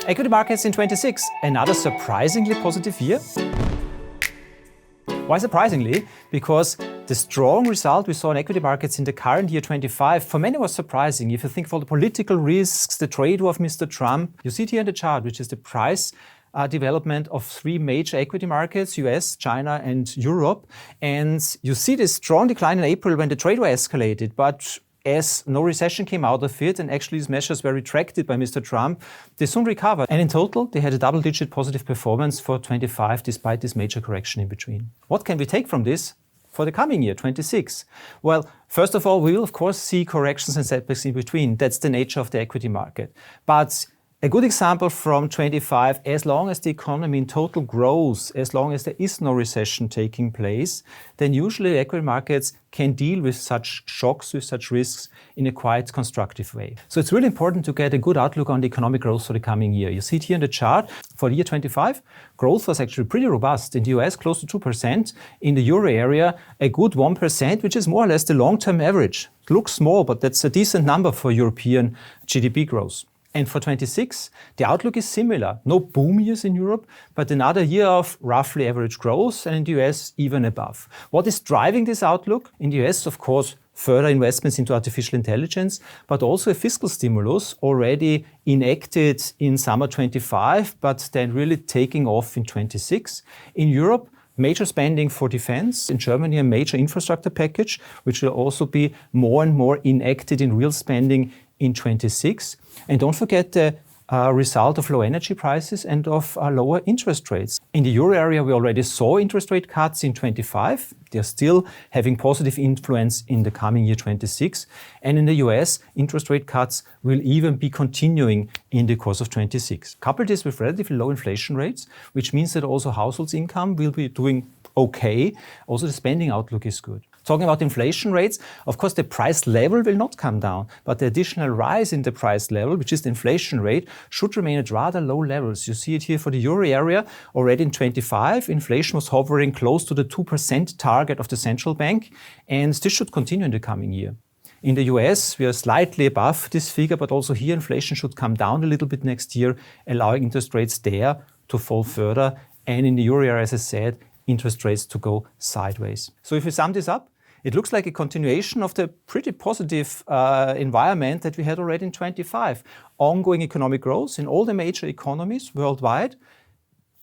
Equity markets in 26, another surprisingly positive year. Why surprisingly? Because the strong result we saw in equity markets in the current year 25 for many was surprising. If you think of all the political risks, the trade war of Mr. Trump, you see it here in the chart, which is the price development of three major equity markets, US, China and Europe. And you see this strong decline in April when the trade war escalated, but as no recession came out of it and actually these measures were retracted by Mr. Trump, they soon recovered. And in total, they had a double-digit positive performance for 25 despite this major correction in between. What can we take from this for the coming year, 26? Well, first of all, we will of course see corrections and setbacks in between. That's the nature of the equity market. But a good example from 25, as long as the economy in total grows, as long as there is no recession taking place, then usually equity markets can deal with such shocks, with such risks in a quite constructive way. So it's really important to get a good outlook on the economic growth for the coming year. You see it here in the chart. For the year 25, growth was actually pretty robust. In the US, close to 2%. In the euro area, a good 1%, which is more or less the long-term average. It looks small, but that's a decent number for European GDP growth. And for 26, the outlook is similar. No boom years in Europe, but another year of roughly average growth, and in the US, even above. What is driving this outlook? In the US, of course, further investments into artificial intelligence, but also a fiscal stimulus already enacted in summer 25, but then really taking off in 26. In Europe, major spending for defense. In Germany, a major infrastructure package, which will also be more and more enacted in real spending in 26. And don't forget the result of low energy prices and of lower interest rates. In the euro area, we already saw interest rate cuts in 25. They're still having positive influence in the coming year 26. And in the US, interest rate cuts will even be continuing in the course of 26. Couple this with relatively low inflation rates, which means that also households' income will be doing okay. Also, the spending outlook is good. Talking about inflation rates, of course, the price level will not come down, but the additional rise in the price level, which is the inflation rate, should remain at rather low levels. You see it here for the euro area. Already in 25, inflation was hovering close to the 2% target of the central bank, and this should continue in the coming year. In the US, we are slightly above this figure, but also here inflation should come down a little bit next year, allowing interest rates there to fall further. And in the euro area, as I said, interest rates to go sideways. So if we sum this up, it looks like a continuation of the pretty positive environment that we had already in 25. Ongoing economic growth in all the major economies worldwide.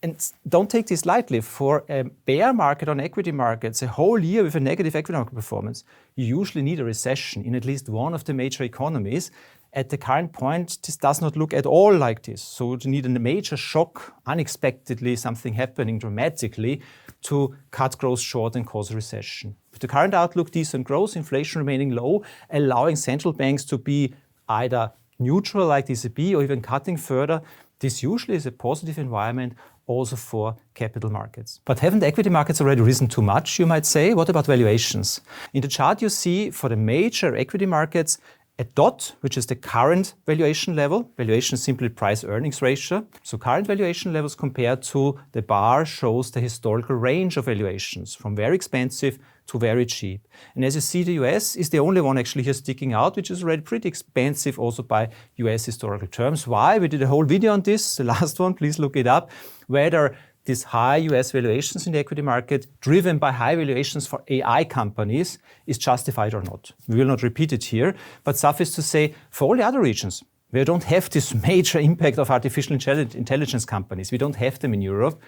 And don't take this lightly. For a bear market on equity markets, a whole year with a negative equity market performance, you usually need a recession in at least one of the major economies. At the current point, this does not look at all like this. So you need a major shock, unexpectedly, something happening dramatically to cut growth short and cause a recession. With the current outlook, decent growth, inflation remaining low, allowing central banks to be either neutral like the ECB or even cutting further, this usually is a positive environment also for capital markets. But haven't equity markets already risen too much, you might say? What about valuations? In the chart you see for the major equity markets, a dot, which is the current valuation level. Valuation is simply price-earnings ratio. So current valuation levels compared to the bar shows the historical range of valuations from very expensive to very cheap. And as you see, the US is the only one actually here sticking out, which is already pretty expensive also by US historical terms. Why? We did a whole video on this, the last one, please look it up, whether these high US valuations in the equity market, driven by high valuations for AI companies, is justified or not. We will not repeat it here, but suffice to say, for all the other regions, we don't have this major impact of artificial intelligence companies. We don't have them in Europe.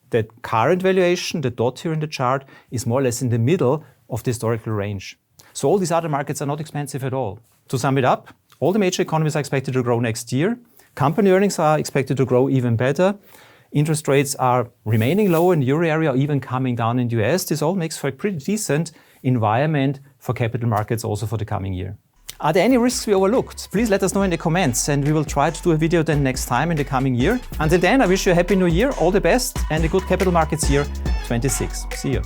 The current valuation, the dot here in the chart, is more or less in the middle of the historical range. So all these other markets are not expensive at all. To sum it up, all the major economies are expected to grow next year. Company earnings are expected to grow even better. Interest rates are remaining low in the euro area or even coming down in the US. This all makes for a pretty decent environment for capital markets also for the coming year. Are there any risks we overlooked? Please let us know in the comments and we will try to do a video then next time in the coming year. Until then, I wish you a happy new year, all the best and a good capital markets year 26. See you.